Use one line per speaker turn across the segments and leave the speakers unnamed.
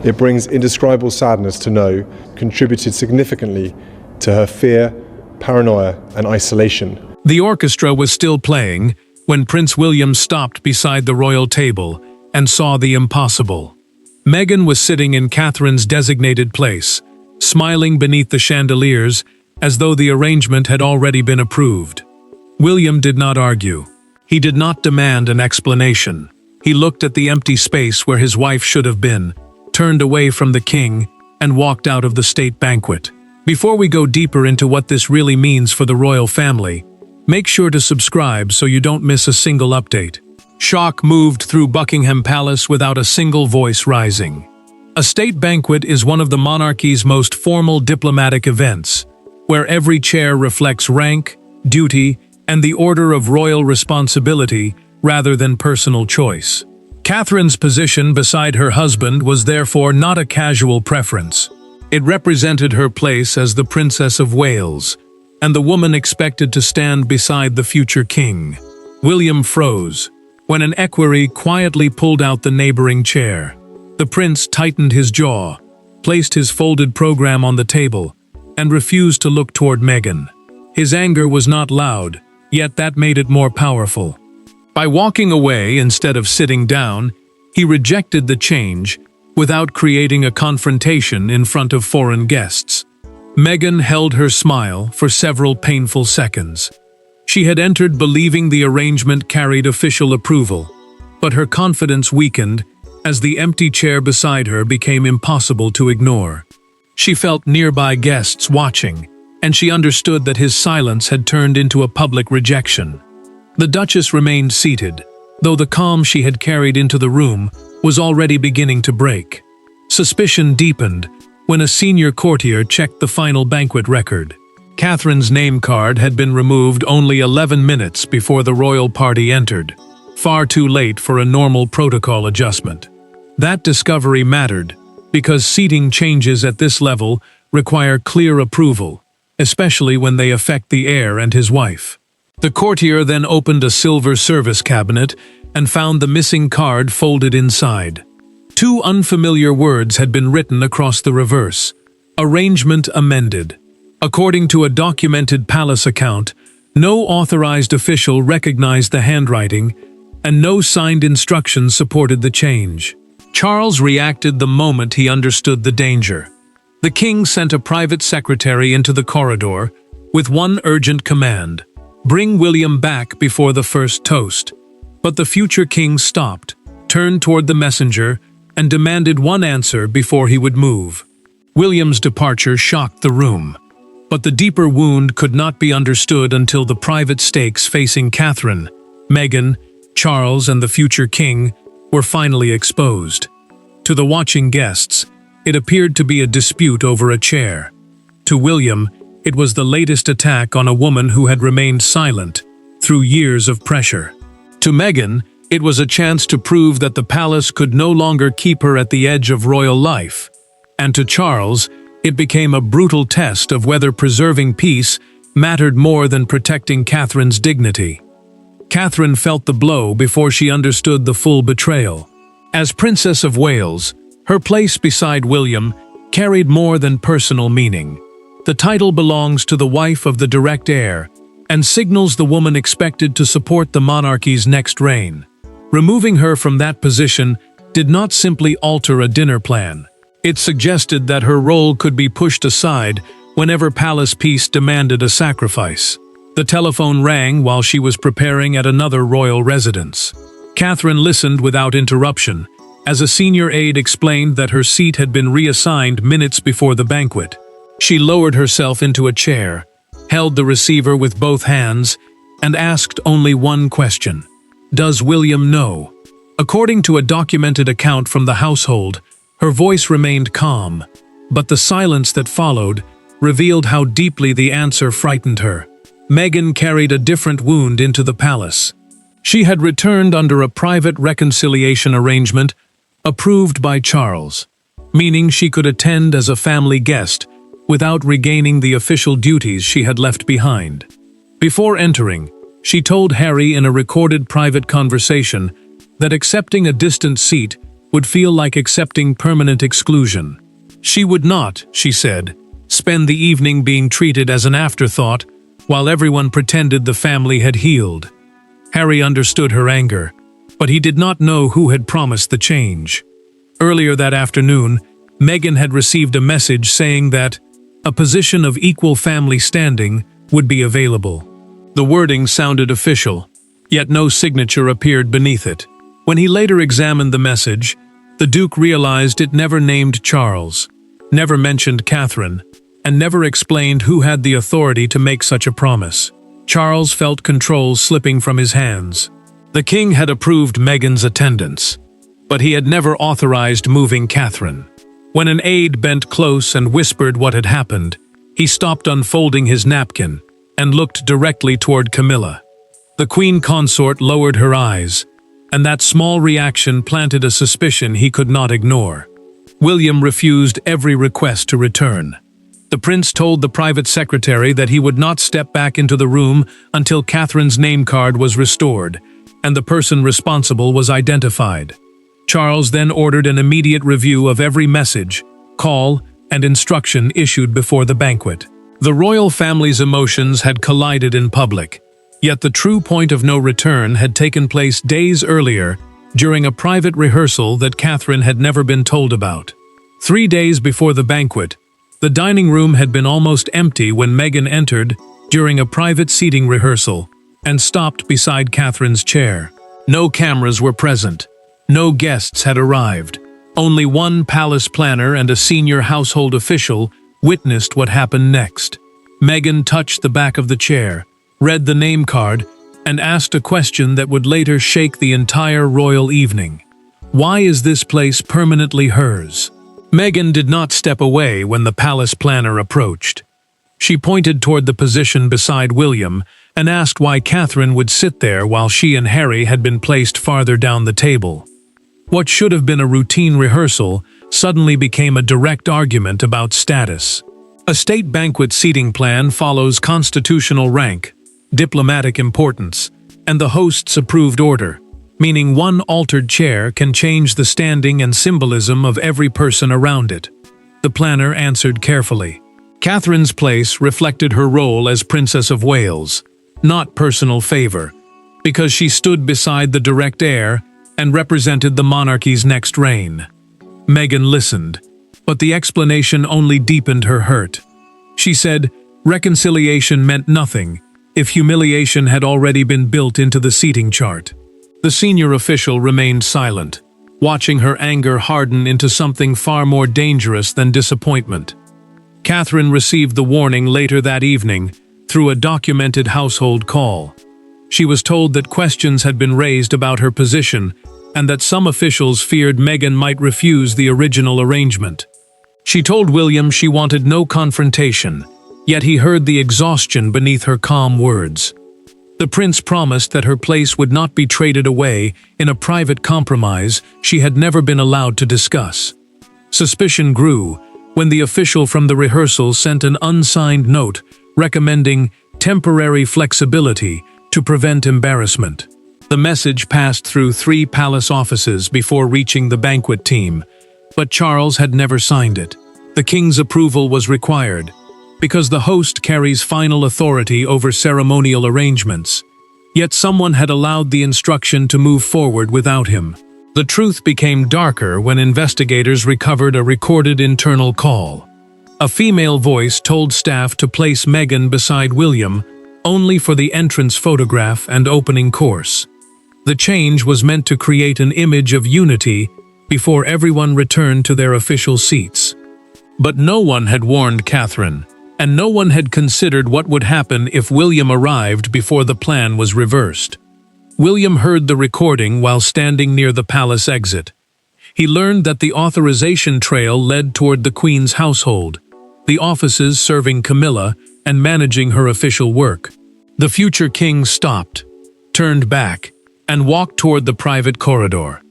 It brings indescribable sadness to know contributed significantly to her fear, paranoia, and isolation.
The orchestra was still playing when Prince William stopped beside the royal table and saw the impossible. Meghan was sitting in Catherine's designated place, smiling beneath the chandeliers as though the arrangement had already been approved. William did not argue. He did not demand an explanation. He looked at the empty space where his wife should have been, turned away from the king, and walked out of the state banquet. Before we go deeper into what this really means for the royal family, make sure to subscribe so you don't miss a single update. Shock moved through Buckingham Palace without a single voice rising. A state banquet is one of the monarchy's most formal diplomatic events, where every chair reflects rank, duty, and the order of royal responsibility rather than personal choice. Catherine's position beside her husband was therefore not a casual preference. It represented her place as the Princess of Wales, and the woman expected to stand beside the future king. William froze when an equerry quietly pulled out the neighboring chair. The prince tightened his jaw, placed his folded program on the table, and refused to look toward Meghan. His anger was not loud, yet that made it more powerful. By walking away instead of sitting down, he rejected the change without creating a confrontation in front of foreign guests. Meghan held her smile for several painful seconds. She had entered believing the arrangement carried official approval, but her confidence weakened as the empty chair beside her became impossible to ignore. She felt nearby guests watching, and she understood that his silence had turned into a public rejection. The Duchess remained seated, though the calm she had carried into the room was already beginning to break. Suspicion deepened when a senior courtier checked the final banquet record. Catherine's name card had been removed only 11 minutes before the royal party entered, far too late for a normal protocol adjustment. That discovery mattered, because seating changes at this level require clear approval, especially when they affect the heir and his wife. The courtier then opened a silver service cabinet and found the missing card folded inside. Two unfamiliar words had been written across the reverse: arrangement amended. According to a documented palace account, no authorized official recognized the handwriting, and no signed instructions supported the change. Charles reacted the moment he understood the danger. The king sent a private secretary into the corridor with one urgent command: bring William back before the first toast. But the future king stopped, turned toward the messenger, and demanded one answer before he would move. William's departure shocked the room, but the deeper wound could not be understood until the private stakes facing Catherine, Meghan, Charles, and the future king were finally exposed. To the watching guests, it appeared to be a dispute over a chair. To William, it was the latest attack on a woman who had remained silent through years of pressure. To Meghan, it was a chance to prove that the palace could no longer keep her at the edge of royal life. And to Charles, it became a brutal test of whether preserving peace mattered more than protecting Catherine's dignity. Catherine felt the blow before she understood the full betrayal. As Princess of Wales, her place beside William carried more than personal meaning. The title belongs to the wife of the direct heir and signals the woman expected to support the monarchy's next reign. Removing her from that position did not simply alter a dinner plan. It suggested that her role could be pushed aside whenever palace peace demanded a sacrifice. The telephone rang while she was preparing at another royal residence. Catherine listened without interruption, as a senior aide explained that her seat had been reassigned minutes before the banquet. She lowered herself into a chair, held the receiver with both hands, and asked only one question: does William know? According to a documented account from the household, her voice remained calm, but the silence that followed revealed how deeply the answer frightened her. Meghan carried a different wound into the palace. She had returned under a private reconciliation arrangement approved by Charles, meaning she could attend as a family guest without regaining the official duties she had left behind. Before entering, she told Harry in a recorded private conversation that accepting a distant seat would feel like accepting permanent exclusion. She would not, she said, spend the evening being treated as an afterthought while everyone pretended the family had healed. Harry understood her anger, but he did not know who had promised the change. Earlier that afternoon, Meghan had received a message saying that a position of equal family standing would be available. The wording sounded official, yet no signature appeared beneath it. When he later examined the message, the Duke realized it never named Charles, never mentioned Catherine, and never explained who had the authority to make such a promise. Charles felt control slipping from his hands. The king had approved Meghan's attendance, but he had never authorized moving Catherine. When an aide bent close and whispered what had happened, he stopped unfolding his napkin and looked directly toward Camilla. The queen consort lowered her eyes, and that small reaction planted a suspicion he could not ignore. William refused every request to return. The prince told the private secretary that he would not step back into the room until Catherine's name card was restored, and the person responsible was identified. Charles then ordered an immediate review of every message, call, and instruction issued before the banquet. The royal family's emotions had collided in public, yet the true point of no return had taken place days earlier during a private rehearsal that Catherine had never been told about. 3 days before the banquet, the dining room had been almost empty when Meghan entered during a private seating rehearsal and stopped beside Catherine's chair. No cameras were present. No guests had arrived. Only one palace planner and a senior household official witnessed what happened next. Meghan touched the back of the chair, read the name card, and asked a question that would later shake the entire royal evening. Why is this place permanently hers? Meghan did not step away when the palace planner approached. She pointed toward the position beside William and asked why Catherine would sit there while she and Harry had been placed farther down the table. What should have been a routine rehearsal suddenly became a direct argument about status. A state banquet seating plan follows constitutional rank, diplomatic importance, and the host's approved order, meaning one altered chair can change the standing and symbolism of every person around it. The planner answered carefully. Catherine's place reflected her role as Princess of Wales, not personal favor, because she stood beside the direct heir and represented the monarchy's next reign. Meghan listened, but the explanation only deepened her hurt. She said reconciliation meant nothing if humiliation had already been built into the seating chart. The senior official remained silent, watching her anger harden into something far more dangerous than disappointment. Catherine received the warning later that evening through a documented household call. She was told that questions had been raised about her position and that some officials feared Meghan might refuse the original arrangement. She told William she wanted no confrontation, yet he heard the exhaustion beneath her calm words. The prince promised that her place would not be traded away in a private compromise she had never been allowed to discuss. Suspicion grew when the official from the rehearsal sent an unsigned note recommending temporary flexibility to prevent embarrassment. The message passed through 3 palace offices before reaching the banquet team, but Charles had never signed it. The king's approval was required, because the host carries final authority over ceremonial arrangements. Yet someone had allowed the instruction to move forward without him. The truth became darker when investigators recovered a recorded internal call. A female voice told staff to place Meghan beside William only for the entrance photograph and opening course. The change was meant to create an image of unity before everyone returned to their official seats. But no one had warned Catherine, and no one had considered what would happen if William arrived before the plan was reversed. William heard the recording while standing near the palace exit. He learned that the authorization trail led toward the Queen's household, the offices serving Camilla and managing her official work. The future king stopped, turned back, and walked toward the private corridor.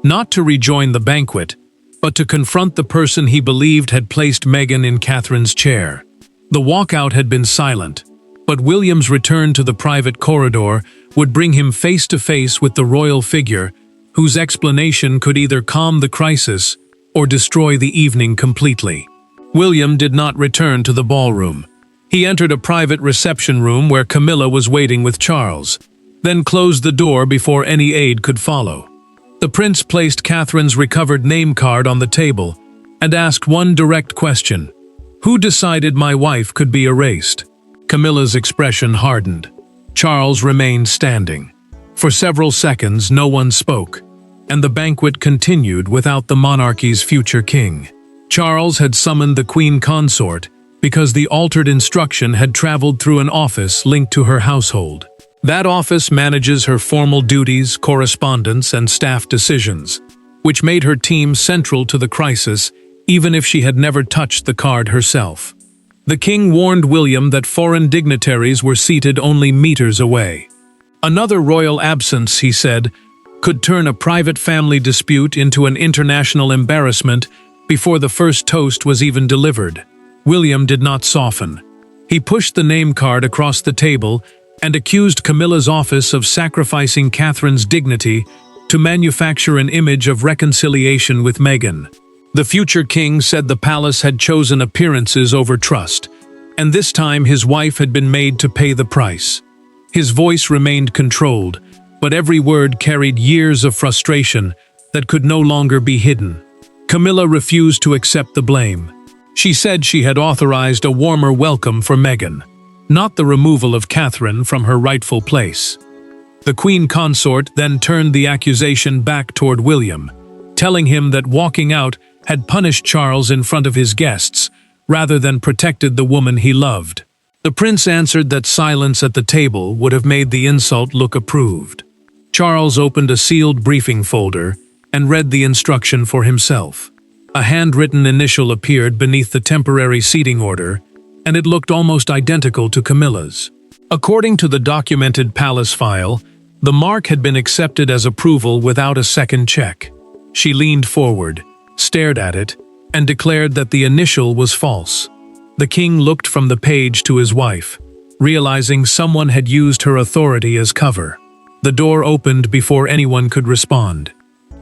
Not to rejoin the banquet, but to confront the person he believed had placed Meghan in Catherine's chair. The walkout had been silent, but William's return to the private corridor would bring him face to face with the royal figure whose explanation could either calm the crisis or destroy the evening completely. William did not return to the ballroom. He entered a private reception room where Camilla was waiting with Charles, then closed the door before any aid could follow. The prince placed Catherine's recovered name card on the table and asked one direct question: "Who decided my wife could be erased?" Camilla's expression hardened. Charles remained standing. For several seconds, no one spoke, and the banquet continued without the monarchy's future king. Charles had summoned the queen consort because the altered instruction had traveled through an office linked to her household. That office manages her formal duties, correspondence, and staff decisions, which made her team central to the crisis, even if she had never touched the card herself. The king warned William that foreign dignitaries were seated only meters away. Another royal absence, he said, could turn a private family dispute into an international embarrassment before the first toast was even delivered. William did not soften. He pushed the name card across the table and accused Camilla's office of sacrificing Catherine's dignity to manufacture an image of reconciliation with Meghan. The future king said the palace had chosen appearances over trust, and this time his wife had been made to pay the price. His voice remained controlled, but every word carried years of frustration that could no longer be hidden. Camilla refused to accept the blame. She said she had authorized a warmer welcome for Meghan, not the removal of Catherine from her rightful place. The queen consort then turned the accusation back toward William, telling him that walking out had punished Charles in front of his guests, rather than protected the woman he loved. The prince answered that silence at the table would have made the insult look approved. Charles opened a sealed briefing folder and read the instruction for himself. A handwritten initial appeared beneath the temporary seating order, and it looked almost identical to Camilla's. According to the documented palace file, the mark had been accepted as approval without a second check. She leaned forward, stared at it, and declared that the initial was false. The king looked from the page to his wife, realizing someone had used her authority as cover. The door opened before anyone could respond.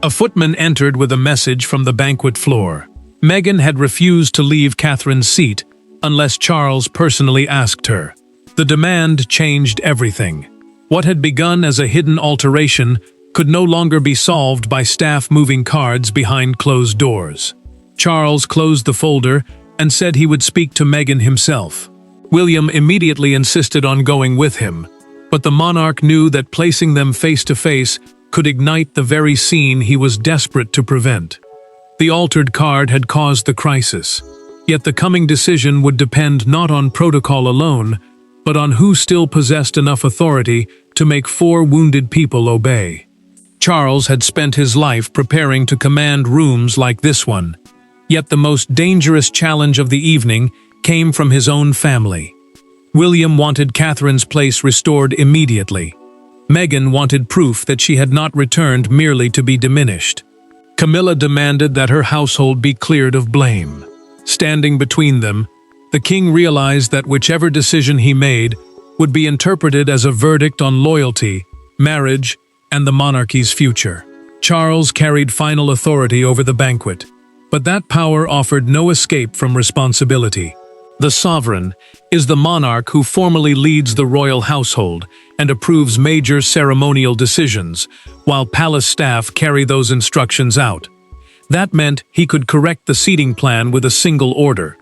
A footman entered with a message from the banquet floor. Meghan had refused to leave Catherine's seat unless Charles personally asked her. The demand changed everything. What had begun as a hidden alteration could no longer be solved by staff moving cards behind closed doors. Charles closed the folder and said he would speak to Meghan himself. William immediately insisted on going with him, but the monarch knew that placing them face to face could ignite the very scene he was desperate to prevent. The altered card had caused the crisis, yet the coming decision would depend not on protocol alone, but on who still possessed enough authority to make 4 wounded people obey. Charles had spent his life preparing to command rooms like this one, yet the most dangerous challenge of the evening came from his own family. William wanted Catherine's place restored immediately. Meghan wanted proof that she had not returned merely to be diminished. Camilla demanded that her household be cleared of blame. Standing between them, the king realized that whichever decision he made would be interpreted as a verdict on loyalty, marriage, and the monarchy's future. Charles carried final authority over the banquet, but that power offered no escape from responsibility. The sovereign is the monarch who formally leads the royal household and approves major ceremonial decisions, while palace staff carry those instructions out. That meant he could correct the seating plan with a single order.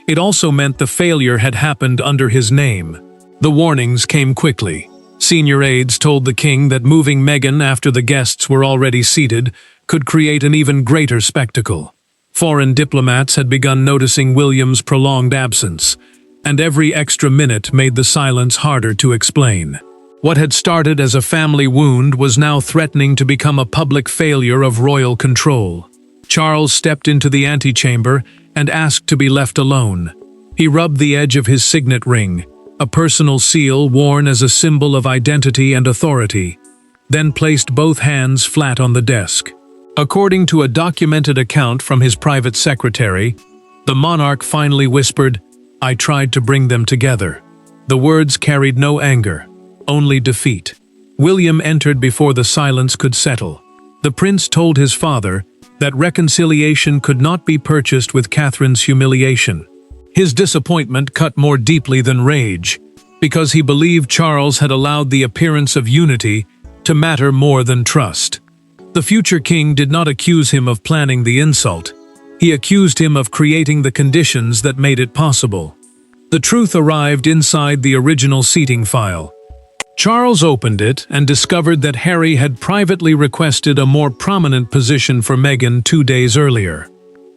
It also meant the failure had happened under his name. The warnings came quickly. Senior aides told the king that moving Meghan after the guests were already seated could create an even greater spectacle. Foreign diplomats had begun noticing William's prolonged absence, and every extra minute made the silence harder to explain. What had started as a family wound was now threatening to become a public failure of royal control. Charles stepped into the antechamber and asked to be left alone. He rubbed the edge of his signet ring, a personal seal worn as a symbol of identity and authority, then placed both hands flat on the desk. According to a documented account from his private secretary, the monarch finally whispered, "I tried to bring them together." The words carried no anger, only defeat. William entered before the silence could settle. The prince told his father that reconciliation could not be purchased with Catherine's humiliation. His disappointment cut more deeply than rage, because he believed Charles had allowed the appearance of unity to matter more than trust. The future king did not accuse him of planning the insult. He accused him of creating the conditions that made it possible. The truth arrived inside the original seating file. Charles opened it and discovered that Harry had privately requested a more prominent position for Meghan 2 days earlier.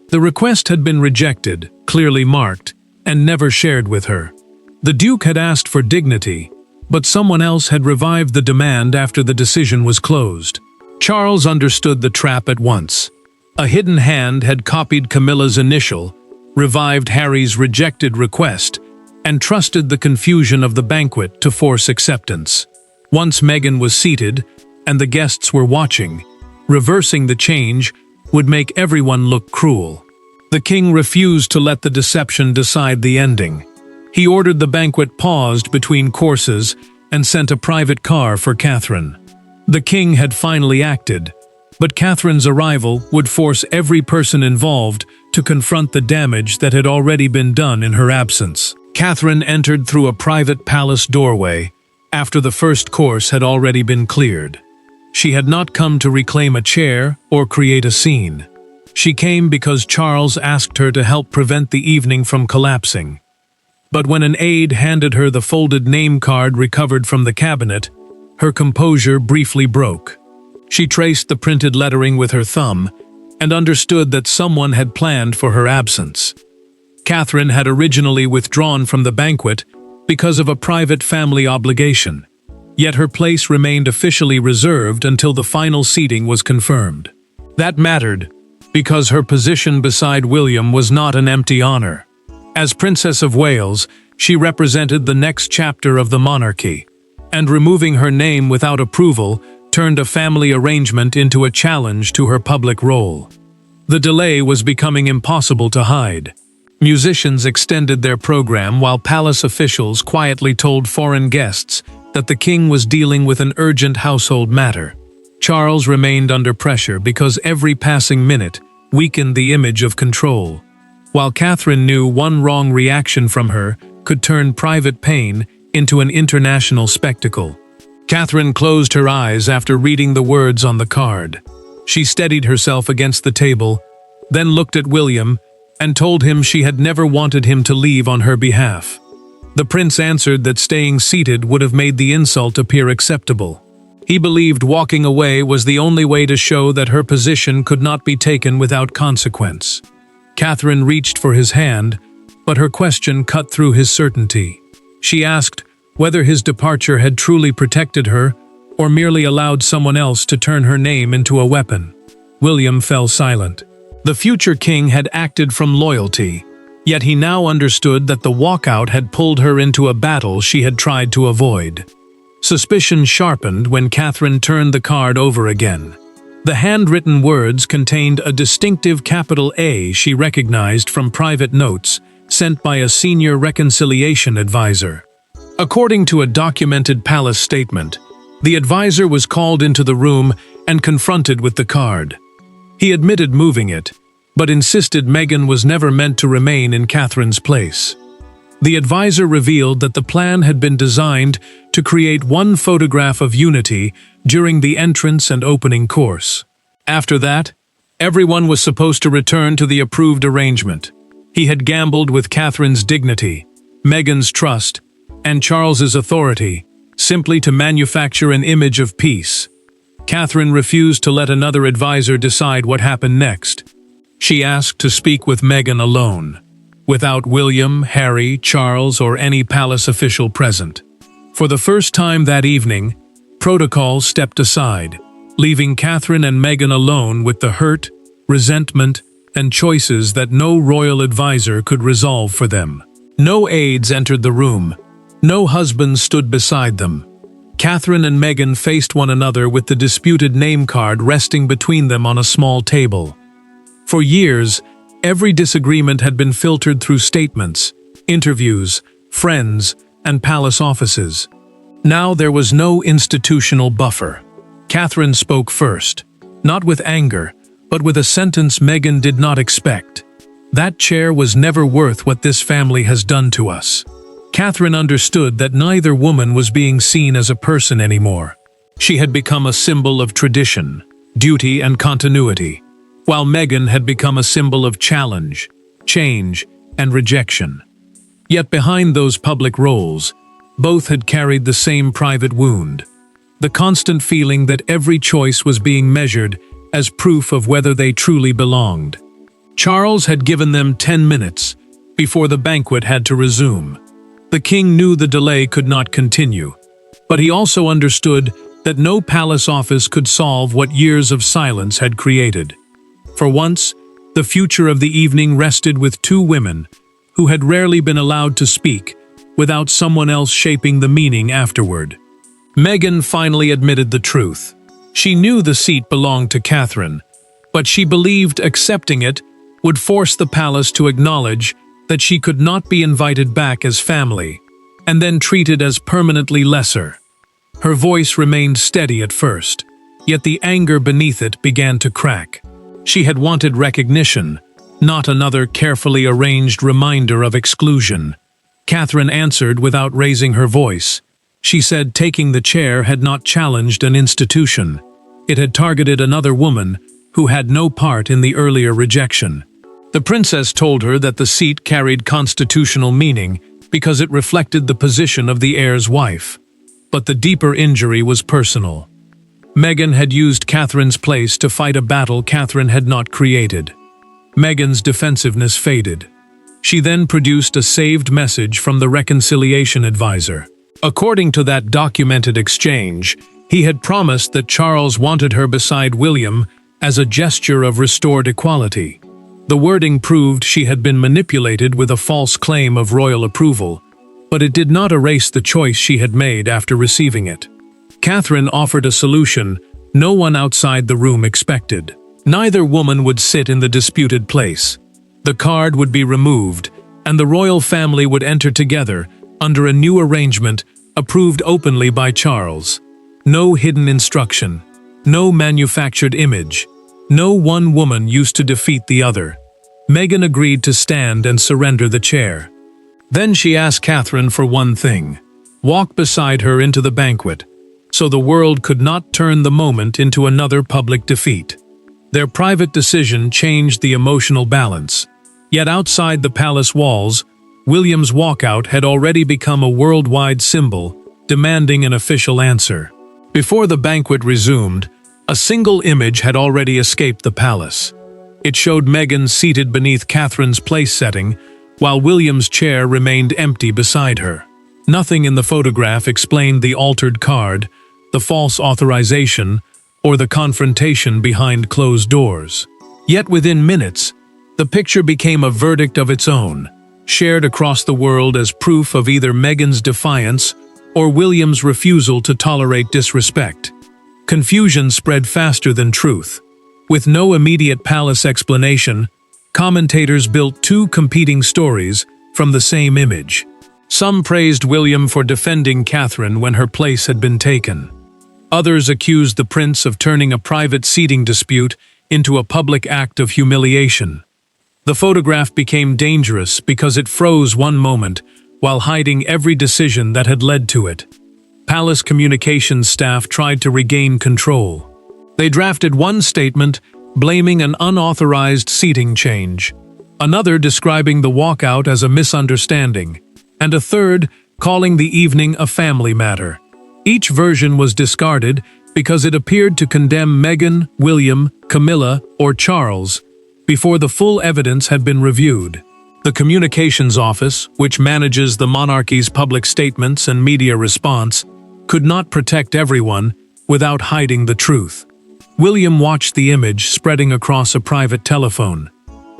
The request had been rejected, clearly marked, and never shared with her. The Duke had asked for dignity, but someone else had revived the demand after the decision was closed. Charles understood the trap at once. A hidden hand had copied Camilla's initial, revived Harry's rejected request, and trusted the confusion of the banquet to force acceptance. Once Meghan was seated, and the guests were watching, reversing the change would make everyone look cruel. The king refused to let the deception decide the ending. He ordered the banquet paused between courses and sent a private car for Catherine. The king had finally acted, but Catherine's arrival would force every person involved to confront the damage that had already been done in her absence. Catherine entered through a private palace doorway after the first course had already been cleared. She had not come to reclaim a chair or create a scene. She came because Charles asked her to help prevent the evening from collapsing. But when an aide handed her the folded name card recovered from the cabinet, her composure briefly broke. She traced the printed lettering with her thumb and understood that someone had planned for her absence. Catherine had originally withdrawn from the banquet because of a private family obligation, yet her place remained officially reserved until the final seating was confirmed. That mattered because her position beside William was not an empty honor. As Princess of Wales, she represented the next chapter of the monarchy, and removing her name without approval turned a family arrangement into a challenge to her public role. The delay was becoming impossible to hide. Musicians extended their program while palace officials quietly told foreign guests that the king was dealing with an urgent household matter. Charles remained under pressure because every passing minute weakened the image of control, while Catherine knew one wrong reaction from her could turn private pain into an international spectacle. Catherine closed her eyes after reading the words on the card. She steadied herself against the table, then looked at William and told him she had never wanted him to leave on her behalf. The prince answered that staying seated would have made the insult appear acceptable. He believed walking away was the only way to show that her position could not be taken without consequence. Catherine reached for his hand, but her question cut through his certainty. She asked whether his departure had truly protected her or merely allowed someone else to turn her name into a weapon. William fell silent. The future king had acted from loyalty, yet he now understood that the walkout had pulled her into a battle she had tried to avoid. Suspicion sharpened when Catherine turned the card over again. The handwritten words contained a distinctive capital A she recognized from private notes sent by a senior reconciliation advisor. According to a documented palace statement, the advisor was called into the room and confronted with the card. He admitted moving it, but insisted Meghan was never meant to remain in Catherine's place. The advisor revealed that the plan had been designed to create one photograph of unity during the entrance and opening course. After that, everyone was supposed to return to the approved arrangement. He had gambled with Catherine's dignity, Meghan's trust, and Charles's authority, simply to manufacture an image of peace. Catherine refused to let another advisor decide what happened next. She asked to speak with Meghan alone, without William, Harry, Charles, or any palace official present. For the first time that evening, protocol stepped aside, leaving Catherine and Meghan alone with the hurt, resentment, and choices that no royal advisor could resolve for them. No aides entered the room. No husbands stood beside them. Catherine and Meghan faced one another with the disputed name card resting between them on a small table. For years, every disagreement had been filtered through statements, interviews, friends, and palace offices. Now there was no institutional buffer. Catherine spoke first. not with anger, but with a sentence Meghan did not expect. "That chair was never worth what this family has done to us." Catherine understood that neither woman was being seen as a person anymore. She had become a symbol of tradition, duty, and continuity, while Meghan had become a symbol of challenge, change, and rejection. Yet behind those public roles, both had carried the same private wound, the constant feeling that every choice was being measured as proof of whether they truly belonged. Charles had given them 10 minutes before the banquet had to resume. The king knew the delay could not continue, but he also understood that no palace office could solve what years of silence had created. For once, the future of the evening rested with two women who had rarely been allowed to speak without someone else shaping the meaning afterward. Meghan finally admitted the truth. She knew the seat belonged to Catherine, but she believed accepting it would force the palace to acknowledge that she could not be invited back as family, and then treated as permanently lesser. Her voice remained steady at first, yet the anger beneath it began to crack. She had wanted recognition, not another carefully arranged reminder of exclusion. Catherine answered without raising her voice. She said taking the chair had not challenged an institution. It had targeted another woman who had no part in the earlier rejection. The princess told her that the seat carried constitutional meaning because it reflected the position of the heir's wife. But the deeper injury was personal. Meghan had used Catherine's place to fight a battle Catherine had not created. Meghan's defensiveness faded. She then produced a saved message from the reconciliation advisor. According to that documented exchange, he had promised that Charles wanted her beside William as a gesture of restored equality. The wording proved she had been manipulated with a false claim of royal approval, but it did not erase the choice she had made after receiving it. Catherine offered a solution no one outside the room expected. Neither woman would sit in the disputed place. The card would be removed, and the royal family would enter together under a new arrangement approved openly by Charles. No hidden instruction, no manufactured image, no one woman used to defeat the other. Meghan agreed to stand and surrender the chair. Then she asked Catherine for one thing: walk beside her into the banquet, so the world could not turn the moment into another public defeat. Their private decision changed the emotional balance. Yet outside the palace walls, William's walkout had already become a worldwide symbol, demanding an official answer. Before the banquet resumed, a single image had already escaped the palace. It showed Meghan seated beneath Catherine's place setting, while William's chair remained empty beside her. Nothing in the photograph explained the altered card, the false authorization, or the confrontation behind closed doors. Yet within minutes, the picture became a verdict of its own, shared across the world as proof of either Meghan's defiance or William's refusal to tolerate disrespect. Confusion spread faster than truth. With no immediate palace explanation, commentators built two competing stories from the same image. Some praised William for defending Catherine when her place had been taken. Others accused the prince of turning a private seating dispute into a public act of humiliation. The photograph became dangerous because it froze one moment while hiding every decision that had led to it. Palace communications staff tried to regain control. They drafted one statement blaming an unauthorized seating change, another describing the walkout as a misunderstanding, and a third calling the evening a family matter. Each version was discarded because it appeared to condemn Meghan, William, Camilla, or Charles before the full evidence had been reviewed. The Communications Office, which manages the monarchy's public statements and media response, could not protect everyone without hiding the truth. William watched the image spreading across a private telephone.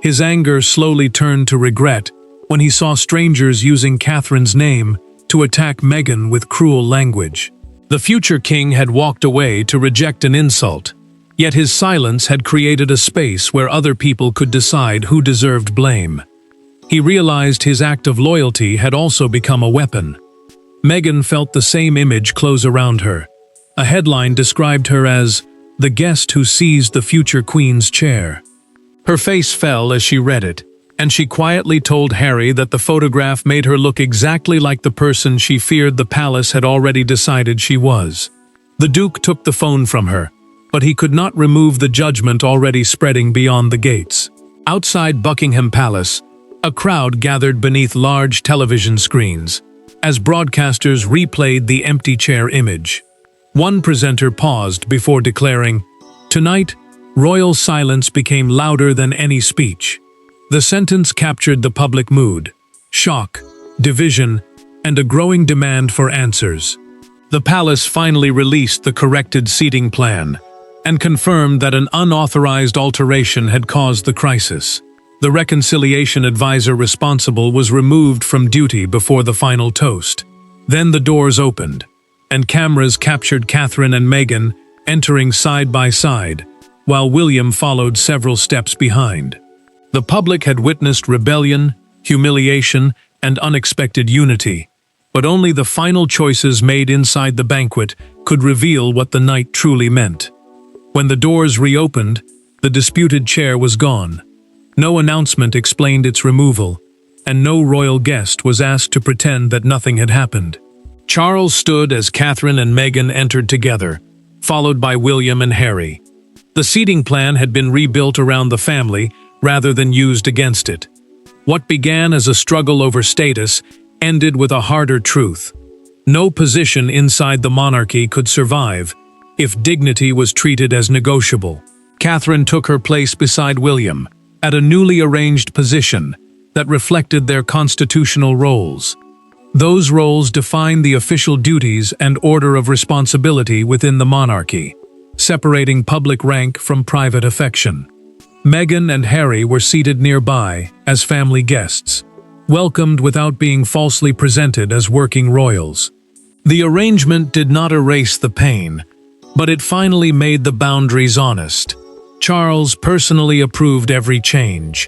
His anger slowly turned to regret when he saw strangers using Catherine's name to attack Meghan with cruel language. The future king had walked away to reject an insult, yet his silence had created a space where other people could decide who deserved blame. He realized his act of loyalty had also become a weapon. Meghan felt the same image close around her. A headline described her as the guest who seized the future queen's chair. Her face fell as she read it, and she quietly told Harry that the photograph made her look exactly like the person she feared the palace had already decided she was. The Duke took the phone from her, but he could not remove the judgment already spreading beyond the gates. Outside Buckingham Palace, a crowd gathered beneath large television screens, as broadcasters replayed the empty chair image. One presenter paused before declaring, "Tonight, royal silence became louder than any speech." The sentence captured the public mood: shock, division, and a growing demand for answers. The palace finally released the corrected seating plan and confirmed that an unauthorized alteration had caused the crisis. The reconciliation advisor responsible was removed from duty before the final toast. Then the doors opened, and cameras captured Catherine and Meghan entering side by side, while William followed several steps behind. The public had witnessed rebellion, humiliation, and unexpected unity, but only the final choices made inside the banquet could reveal what the night truly meant. When the doors reopened, the disputed chair was gone. No announcement explained its removal, and no royal guest was asked to pretend that nothing had happened. Charles stood as Catherine and Meghan entered together, followed by William and Harry. The seating plan had been rebuilt around the family rather than used against it. What began as a struggle over status ended with a harder truth. No position inside the monarchy could survive if dignity was treated as negotiable. Catherine took her place beside William, at a newly arranged position that reflected their constitutional roles. Those roles define the official duties and order of responsibility within the monarchy, separating public rank from private affection. Meghan and Harry were seated nearby as family guests, welcomed without being falsely presented as working royals. The arrangement did not erase the pain, but it finally made the boundaries honest. Charles personally approved every change.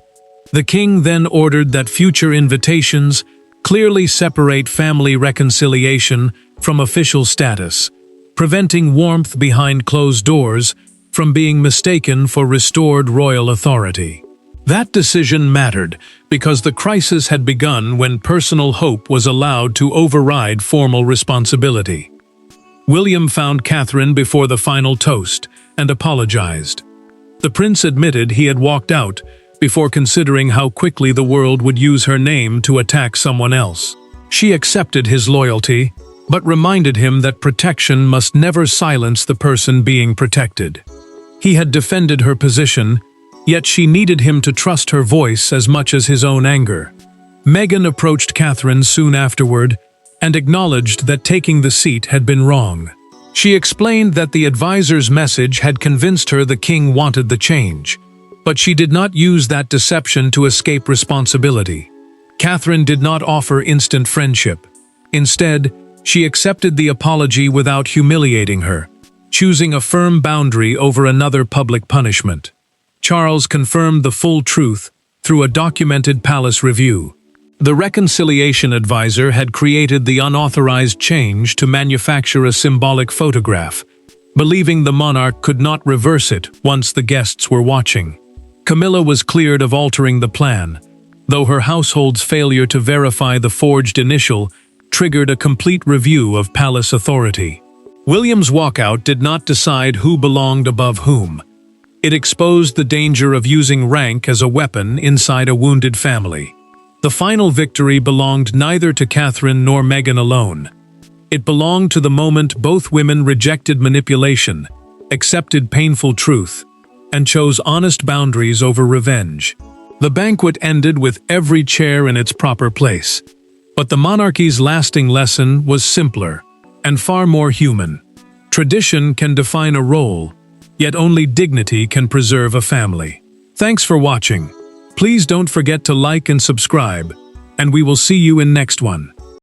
The king then ordered that future invitations clearly separate family reconciliation from official status, preventing warmth behind closed doors from being mistaken for restored royal authority. That decision mattered because the crisis had begun when personal hope was allowed to override formal responsibility. William found Catherine before the final toast and apologized. The prince admitted he had walked out before considering how quickly the world would use her name to attack someone else. She accepted his loyalty, but reminded him that protection must never silence the person being protected. He had defended her position, yet she needed him to trust her voice as much as his own anger. Meghan approached Catherine soon afterward and acknowledged that taking the seat had been wrong. She explained that the advisor's message had convinced her the king wanted the change, but she did not use that deception to escape responsibility. Catherine did not offer instant friendship. Instead, she accepted the apology without humiliating her, choosing a firm boundary over another public punishment. Charles confirmed the full truth through a documented palace review. The reconciliation advisor had created the unauthorized change to manufacture a symbolic photograph, believing the monarch could not reverse it once the guests were watching. Camilla was cleared of altering the plan, though her household's failure to verify the forged initial triggered a complete review of palace authority. William's walkout did not decide who belonged above whom. It exposed the danger of using rank as a weapon inside a wounded family. The final victory belonged neither to Catherine nor Meghan alone. It belonged to the moment both women rejected manipulation, accepted painful truth, and chose honest boundaries over revenge. The banquet ended with every chair in its proper place. But the monarchy's lasting lesson was simpler and far more human. Tradition can define a role, yet only dignity can preserve a family. Thanks for watching. Please don't forget to like and subscribe, and we will see you in next one.